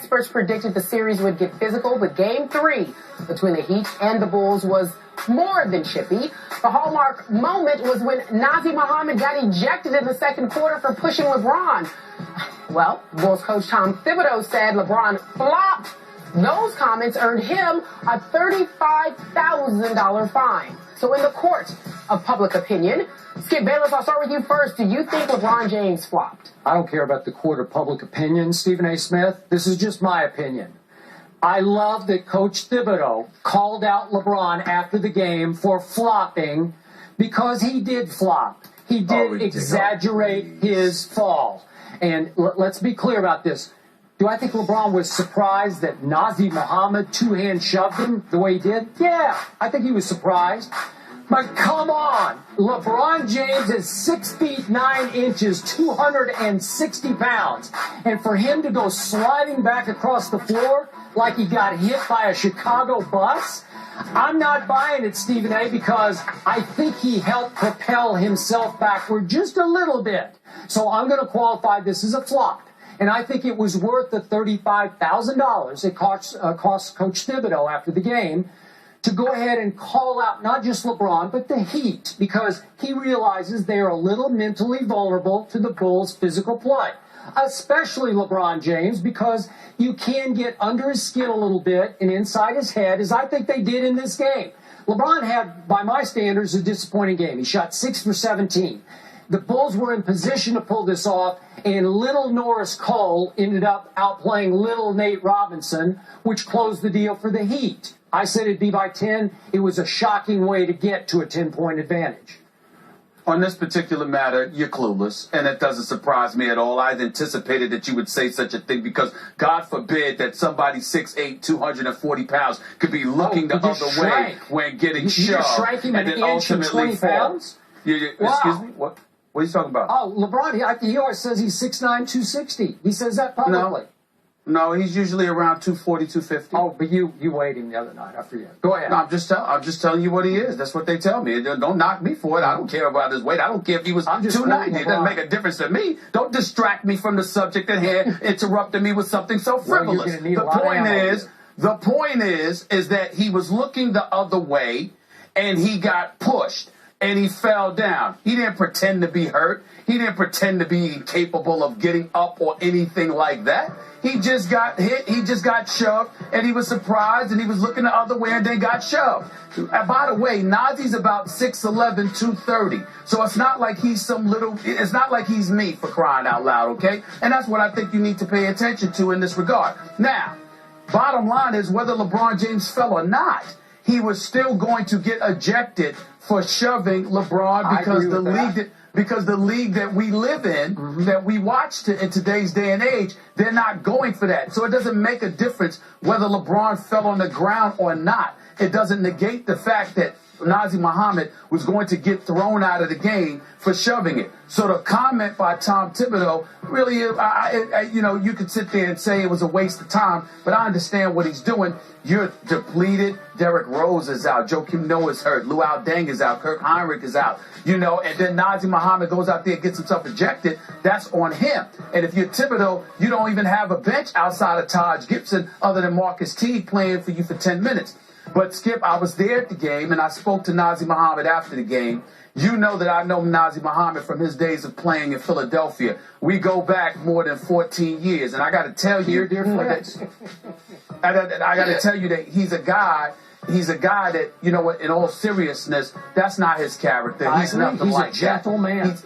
experts predicted the series would get physical, but Game 3 between the Heat and the Bulls was more than chippy. The hallmark moment was when Nazr Mohammed got ejected in the second quarter for pushing LeBron. Well, Bulls coach Tom Thibodeau said LeBron flopped. Those comments earned him a $35,000 fine. So in the court of public opinion, Skip Bayless, I'll start with you first. Do you think LeBron James flopped? I don't care about the court of public opinion, Stephen A. Smith. This is just my opinion. I love that Coach Thibodeau called out LeBron after the game for flopping because he did flop. He did exaggerate his fall. And let's be clear about this. Do I think LeBron was surprised that Nazr Mohammed two-hand shoved him the way he did? Yeah, I think he was surprised. But come on, LeBron James is 6 feet 9 inches, 260 pounds. And for him to go sliding back across the floor like he got hit by a Chicago bus, I'm not buying it, Stephen A., because I think he helped propel himself backward just a little bit. So I'm going to qualify this as a flop. And I think it was worth the $35,000 it cost Coach Thibodeau after the game to go ahead and call out not just LeBron, but the Heat, because he realizes they are a little mentally vulnerable to the Bulls' physical play, especially LeBron James, because you can get under his skin a little bit and inside his head, as I think they did in this game. LeBron had, by my standards, a disappointing game. He shot 6 for 17. The Bulls were in position to pull this off, and little Norris Cole ended up outplaying little Nate Robinson, which closed the deal for the Heat. I said it'd be by 10. It was a shocking way to get to a 10-point advantage. On this particular matter, you're clueless, and it doesn't surprise me at all. I had anticipated that you would say such a thing because God forbid that somebody 6'8", 240 pounds could be looking the other way when getting shoved. You shrank him an inch and 20 pounds? Excuse me? What are you talking about? Oh, LeBron, he always says he's 6'9", 260. He says that publicly. No, he's usually around 240, 250. Oh, but you weighed him the other night. I forget. Go ahead. No, I'm just telling you what he is. That's what they tell me. Don't knock me for it. I don't care about his weight. I don't care if he was 290. It doesn't make a difference to me. Don't distract me from the subject at hand, interrupting me with something so frivolous. The point is that he was looking the other way, and he got pushed. And he fell down. He didn't pretend to be hurt. He didn't pretend to be incapable of getting up or anything like that. He just got hit. He just got shoved, and he was surprised, and he was looking the other way, and then got shoved. By the way, Nazr's about 6'11", 230. So it's not like he's it's not like he's me, for crying out loud, okay? And that's what I think you need to pay attention to in this regard. Now, bottom line is whether LeBron James fell or not, he was still going to get ejected for shoving LeBron because the league that we live in, that we watch in today's day and age, they're not going for that. So it doesn't make a difference whether LeBron fell on the ground or not. It doesn't negate the fact that Nazr Mohammed was going to get thrown out of the game for shoving it. So the comment by Tom Thibodeau, really, you could sit there and say it was a waste of time, but I understand what he's doing. You're depleted. Derrick Rose is out. Joakim Noah is hurt. Luol Deng is out. Kirk Heinrich is out. And then Nazr Mohammed goes out there and gets himself ejected. That's on him. And if you're Thibodeau, you don't even have a bench outside of Taj Gibson other than Marcus Teague playing for you for 10 minutes. But, Skip, I was there at the game, and I spoke to Nazr Mohammed after the game. You know that I know Nazr Mohammed from his days of playing in Philadelphia. We go back more than 14 years, and I got to tell you, I got to tell you that he's a guy that, you know what, in all seriousness, that's not his character. He's nothing like that. He's a gentle man.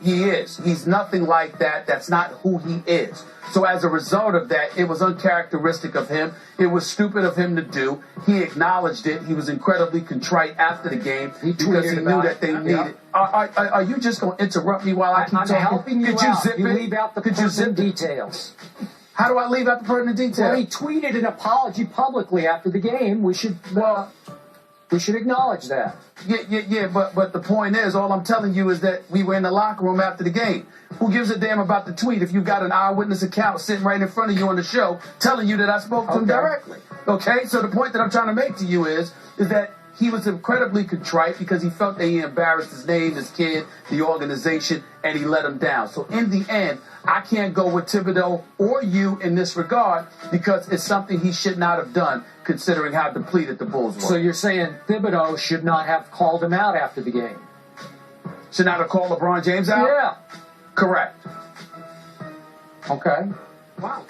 He is. He's nothing like that. That's not who he is. So as a result of that, it was uncharacteristic of him. It was stupid of him to do. He acknowledged it. He was incredibly contrite after the game because he knew that they needed. Are you just going to interrupt me while I keep talking? I'm helping you out. You leave out the pertinent details. How do I leave out the pertinent details? Well, he tweeted an apology publicly after the game. We should acknowledge that. Yeah, but the point is, all I'm telling you is that we were in the locker room after the game. Who gives a damn about the tweet if you got an eyewitness account sitting right in front of you on the show telling you that I spoke to him directly? Okay, so the point that I'm trying to make to you is that he was incredibly contrite because he felt that he embarrassed his name, his kid, the organization, and he let him down. So in the end, I can't go with Thibodeau or you in this regard because it's something he should not have done considering how depleted the Bulls were. So you're saying Thibodeau should not have called him out after the game? Should not have called LeBron James out? Yeah. Correct. Okay. Wow.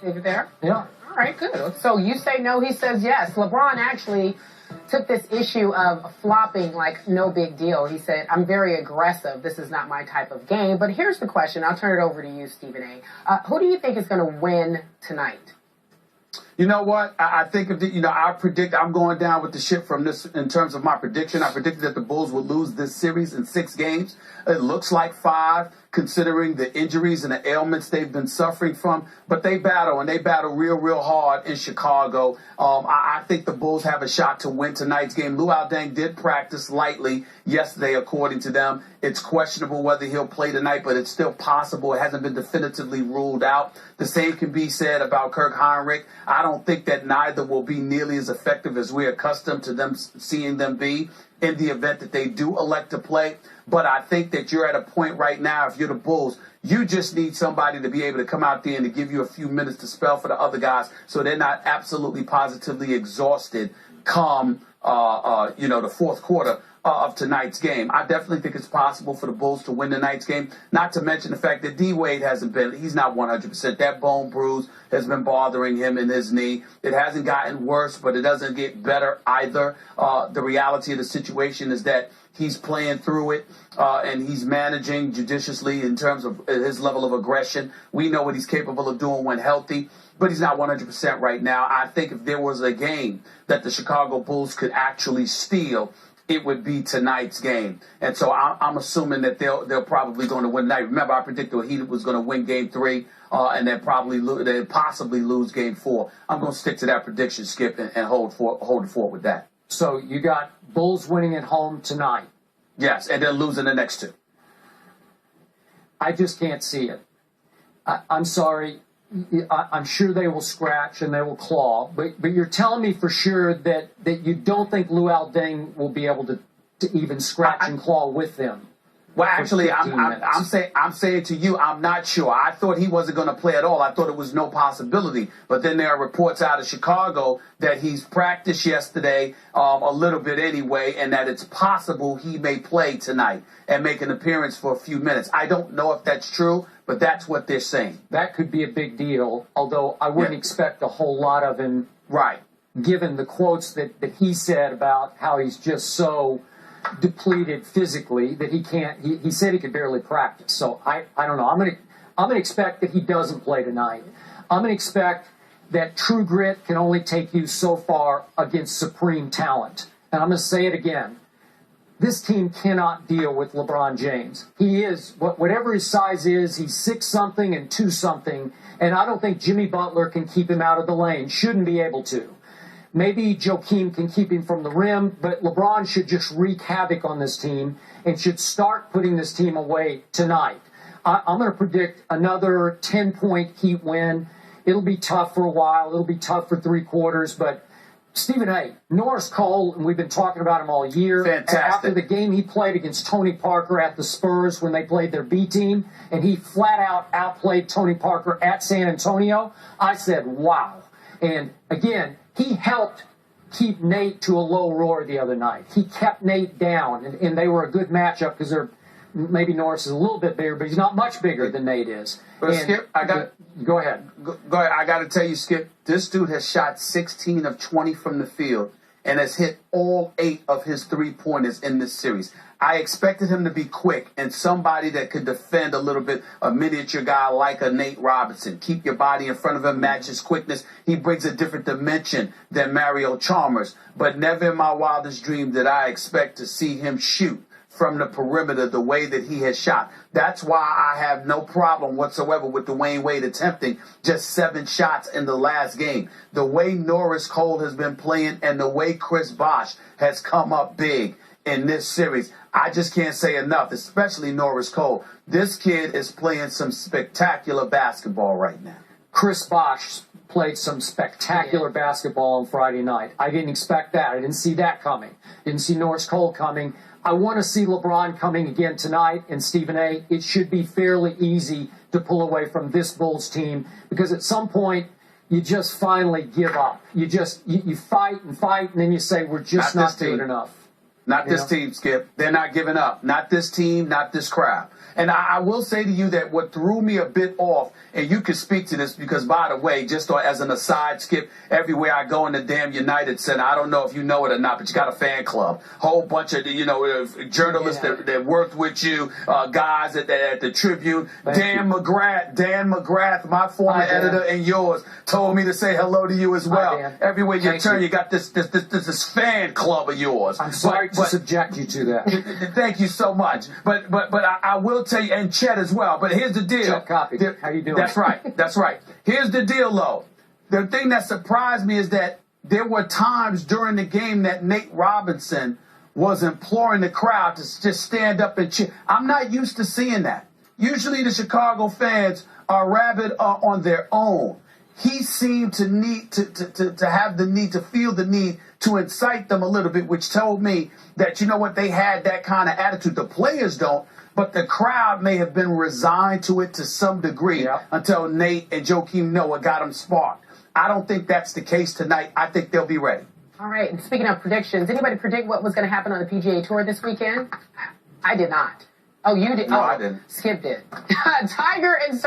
Leave it there? Yeah. All right, good. So you say no, he says yes. LeBron actually took this issue of flopping like no big deal. He said, I'm very aggressive. This is not my type of game. But here's the question. I'll turn it over to you, Stephen A. Who do you think is going to win tonight? You know what? I think I predict I'm going down with the ship from this in terms of my prediction. I predicted that the Bulls would lose this series in 6 games. It looks like 5, considering the injuries and the ailments they've been suffering from. But they battle real hard in Chicago. I think the Bulls have a shot to win tonight's game. Luol Deng did practice lightly yesterday, according to them. It's questionable whether he'll play tonight, but it's still possible. It hasn't been definitively ruled out. The same can be said about Kirk Heinrich. I don't think that neither will be nearly as effective as we're accustomed to them seeing them be in the event that they do elect to play. But I think that you're at a point right now, if you're the Bulls, you just need somebody to be able to come out there and to give you a few minutes to spell for the other guys so they're not absolutely positively exhausted come, the fourth quarter of tonight's game. I definitely think it's possible for the Bulls to win tonight's game, not to mention the fact that D-Wade he's not 100%. That bone bruise has been bothering him in his knee. It hasn't gotten worse, but it doesn't get better either. The reality of the situation is that he's playing through it, and he's managing judiciously in terms of his level of aggression. We know what he's capable of doing when healthy, but he's not 100% right now. I think if there was a game that the Chicago Bulls could actually steal, it would be tonight's game. And so I'm assuming that they're probably going to win tonight. Remember, I predicted the Heat was going to win Game 3, and they'd possibly lose Game 4. I'm going to stick to that prediction, Skip, and hold the fort with that. So you got Bulls winning at home tonight. Yes, and then losing the next 2. I just can't see it. I'm sorry. I'm sure they will scratch and they will claw, but you're telling me for sure that you don't think Luol Deng will be able to even scratch and claw with them. Well, actually, I'm saying to you, I'm not sure. I thought he wasn't going to play at all. I thought it was no possibility. But then there are reports out of Chicago that he's practiced yesterday a little bit anyway, and that it's possible he may play tonight and make an appearance for a few minutes. I don't know if that's true, but that's what they're saying. That could be a big deal, although I wouldn't expect a whole lot of him. Right. Given the quotes that he said about how he's just so depleted physically that he can't. He said he could barely practice. So I don't know. I'm gonna expect that he doesn't play tonight. I'm gonna expect that true grit can only take you so far against supreme talent. And I'm gonna say it again. This team cannot deal with LeBron James. He is whatever his size is. He's 6-something and 2-something, and I don't think Jimmy Butler can keep him out of the lane. Shouldn't be able to. Maybe Joakim can keep him from the rim, but LeBron should just wreak havoc on this team and should start putting this team away tonight. I'm going to predict another 10-point Heat win. It'll be tough for a while. It'll be tough for 3 quarters, but Stephen A., Norris Cole, and we've been talking about him all year. Fantastic. After the game he played against Tony Parker at the Spurs when they played their B team, and he flat out outplayed Tony Parker at San Antonio, I said, wow. And again, he helped keep Nate to a low roar the other night. He kept Nate down, and they were a good matchup because maybe Norris is a little bit bigger, but he's not much bigger than Nate is. But Skip, go ahead. Go ahead. I got to tell you, Skip, this dude has shot 16 of 20 from the field and has hit all 8 of his 3-pointers in this series. I expected him to be quick and somebody that could defend a little bit, a miniature guy like a Nate Robinson. Keep your body in front of him, match his quickness. He brings a different dimension than Mario Chalmers. But never in my wildest dream did I expect to see him shoot from the perimeter the way that he has shot. That's why I have no problem whatsoever with Dwayne Wade attempting just 7 shots in the last game. The way Norris Cole has been playing and the way Chris Bosh has come up big in this series, I just can't say enough, especially Norris Cole. This kid is playing some spectacular basketball right now. Chris Bosh played some spectacular basketball on Friday night. I didn't expect that. I didn't see that coming. Didn't see Norris Cole coming. I want to see LeBron coming again tonight. And Stephen A., it should be fairly easy to pull away from this Bulls team, because at some point you just finally give up. You fight and fight, and then you say, we're just not doing enough. Not this team, Skip. They're not giving up. Not this team, not this crowd. And I will say to you that what threw me a bit off, and you can speak to this because, by the way, just as an aside, Skip, everywhere I go in the damn United Center, I don't know if you know it or not, but you got a fan club. Whole bunch of, journalists that worked with you, guys at the Tribune. Dan McGrath, my former editor and yours, told me to say hello to you as well. Everywhere you turn, you got this fan club of yours. I'm sorry to subject you to that. Thank you so much. But I will tell you, and Chet as well. But here's the deal. Chet Copy. How you doing? That's right. That's right. Here's the deal, though. The thing that surprised me is that there were times during the game that Nate Robinson was imploring the crowd to just stand up and cheer. I'm not used to seeing that. Usually the Chicago fans are rabid on their own. He seemed to need to have the need, to feel the need to incite them a little bit, which told me that, you know what, they had that kind of attitude. The players don't, but the crowd may have been resigned to it to some degree until Nate and Joakim Noah got them sparked. I don't think that's the case tonight. I think they'll be ready. All right. And speaking of predictions, anybody predict what was going to happen on the PGA Tour this weekend? I did not. Oh, you did? No, I didn't. Skip did. Tiger and